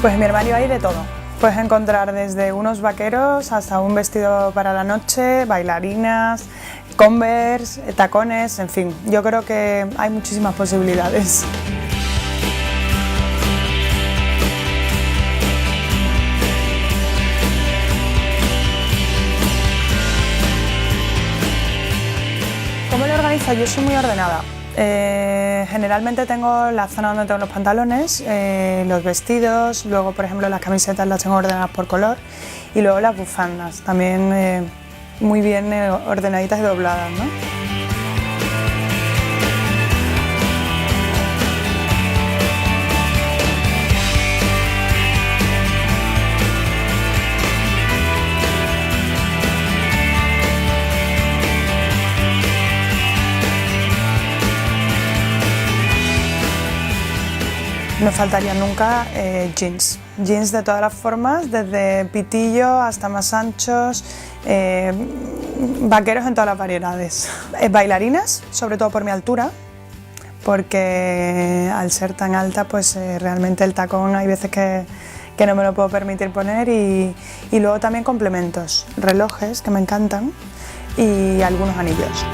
Pues en mi armario hay de todo. Puedes encontrar desde unos vaqueros hasta un vestido para la noche, bailarinas, Converse, tacones, en fin. Yo creo que hay muchísimas posibilidades. ¿Cómo lo organizo? Yo soy muy ordenada. Generalmente tengo la zona donde tengo los pantalones, los vestidos, luego por ejemplo las camisetas las tengo ordenadas por color y luego las bufandas, también muy bien ordenaditas y dobladas, ¿no? No faltaría nunca jeans. Jeans de todas las formas, desde pitillo hasta más anchos, vaqueros en todas las variedades. Bailarinas, sobre todo por mi altura, porque al ser tan alta, pues realmente el tacón hay veces que no me lo puedo permitir poner y luego también complementos, relojes que me encantan y algunos anillos.